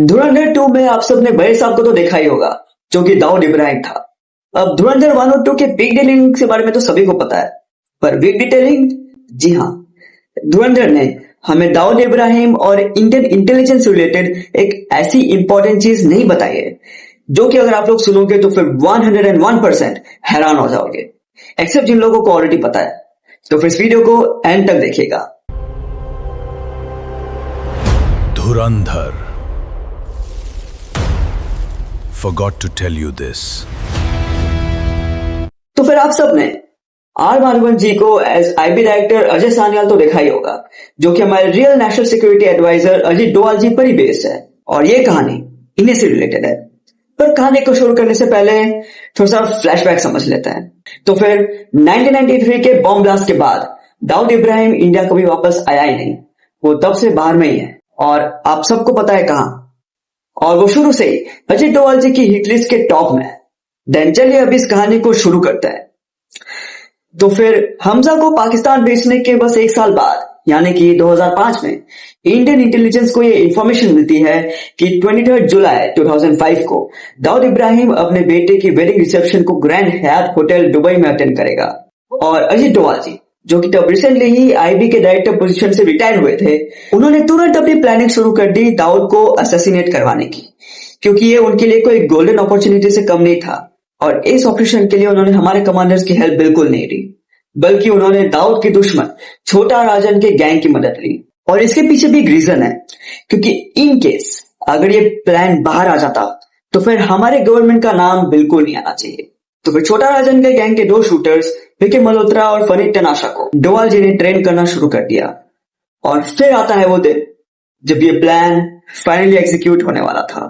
धुरंधर 2 में आप सबने बड़े साहब को तो देखा ही होगा, जो कि दाऊद इब्राहिम था। अब धुरंधर 1 और 2 के बिग डिटेलिंग के बारे में तो सभी को पता है, पर बिग डिटेलिंग, जी हाँ, धुरंधर ने हमें दाऊद इब्राहिम और इंडियन इंटेलिजेंस रिलेटेड एक ऐसी इंपॉर्टेंट चीज नहीं बताई है, जो कि अगर आप लोग सुनोगे तो फिर 101% हैरान हो जाओगे, एक्सेप्ट जिन लोगों को ऑलरेडी पता है। तो फिर इस वीडियो को एंड तक देखिएगा। धुरंधर, forgot to tell you this. तो फिर आप सबने आर माधवन जी को as IB director Ajay Sanyal तो देखा ही होगा, जो कि हमारे real national security advisor Ajit Doval ji पर ही बेस्ड है, और ये कहानी इन्हीं से रिलेटेड है। पर कहानी को शुरू करने से पहले थोड़ा सा फ्लैशबैक समझ लेते हैं। तो फिर 1993 के बॉम्ब ब्लास्ट के बाद दाऊद इब्राहिम इंडिया कभी वापस आया ही नहीं, वो तब से बाहर में ही है, और आप सबको पता है कहां, और वो शुरू से ही अजीत डोवाल जी की हिट लिस्ट के टॉप में है। देन चलिए अब इस कहानी को शुरू करते हैं। तो फिर हमजा को पाकिस्तान भेजने के बस एक साल बाद, यानी कि 2005 में इंडियन इंटेलिजेंस को ये इंफॉर्मेशन मिलती है कि 23 जुलाई 2005 को दाऊद इब्राहिम अपने बेटे की वेडिंग रिसेप्शन को ग्रैंड हयात होटल दुबई में अटेंड करेगा, और अजीत डोवाल जी, जो कि तब रिसेंटली ही आईबी के डायरेक्टर पोजीशन से रिटायर हुए थे, उन्होंने तुरंत अपनी प्लानिंग शुरू कर दी दाऊद को असैसिनेट करवाने की, क्योंकि ये उनके लिए कोई गोल्डन अपॉर्चुनिटी से कम नहीं था। और इस ऑपरेशन के लिए उन्होंने हमारे कमांडर्स की हेल्प बिल्कुल नहीं ली, बल्कि उन्होंने दाऊद के दुश्मन छोटा राजन के गैंग की मदद ली। और इसके पीछे भी एक रीजन है, क्योंकि इन केस अगर ये प्लान बाहर आ जाता तो फिर हमारे गवर्नमेंट का नाम बिल्कुल नहीं आना चाहिए। तो फिर छोटा राजन के गैंग के 2 शूटर्स विके मल्होत्रा और फनीत तनाशा को डोवाल जी ने ट्रेन करना शुरू कर दिया। और फिर आता है वो दिन जब ये प्लान फाइनली एग्जीक्यूट होने वाला था।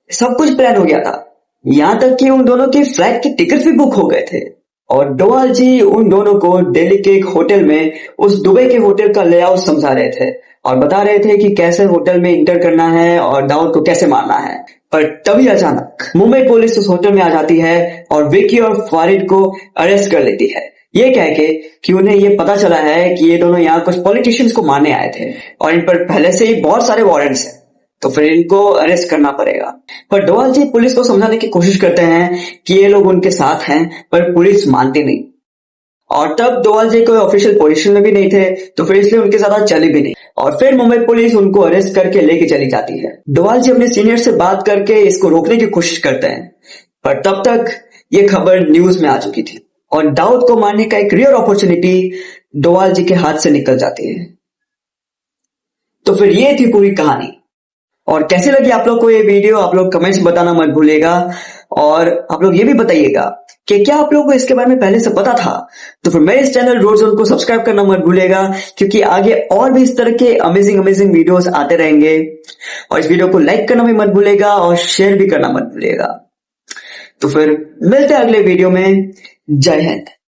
सब कुछ प्लान हो गया था, यहां तक कि उन दोनों के फ्लाइट के टिकट भी बुक हो गए थे, और डोवाल जी उन दोनों को दिल्ली के एक होटल में उस दुबई के होटल का लेआउट समझा रहे थे और बता रहे थे कि कैसे होटल में इंटर करना है और दाऊद को कैसे मारना है। पर तभी अचानक मुंबई पुलिस उस होटल में आ जाती है और विकी और फारिद को अरेस्ट कर लेती है, ये कह के कि उन्हें ये पता चला है कि ये दोनों यहाँ कुछ पॉलिटिशियंस को मारने आए थे और इन पर पहले से ही बहुत सारे वारंट्स हैं, तो फिर इनको अरेस्ट करना पड़ेगा। पर डोवाल जी पुलिस को समझाने की कोशिश करते हैं कि ये लोग उनके साथ हैं, पर पुलिस मानती नहीं। और तब डोवाल जी कोई ऑफिशियल पोजीशन में भी नहीं थे, तो फिर इसलिए उनके साथ चले भी नहीं, और फिर मुंबई पुलिस उनको अरेस्ट करके लेके चली जाती है। डोवाल जी अपने सीनियर से बात करके इसको रोकने की कोशिश करते हैं, पर तब तक ये खबर न्यूज में आ चुकी थी और दाऊद को मारने का एक रियल अपॉर्चुनिटी डोवाल जी के हाथ से निकल जाती है। तो फिर ये थी पूरी कहानी। और कैसे लगी आप लोग को ये वीडियो, आप लोग कमेंट्स में बताना मत भूलिएगा, और आप लोग ये भी बताइएगा कि क्या आप लोगों को इसके बारे में पहले से पता था। तो फिर मेरे इस चैनल रोड जोन को सब्सक्राइब करना मत भूलिएगा, क्योंकि आगे और भी इस तरह के अमेजिंग वीडियोस आते रहेंगे। और इस वीडियो को लाइक करना भी मत भूलिएगा और शेयर भी करना मत भूलिएगा। तो फिर मिलते हैं अगले वीडियो में। जय हिंद।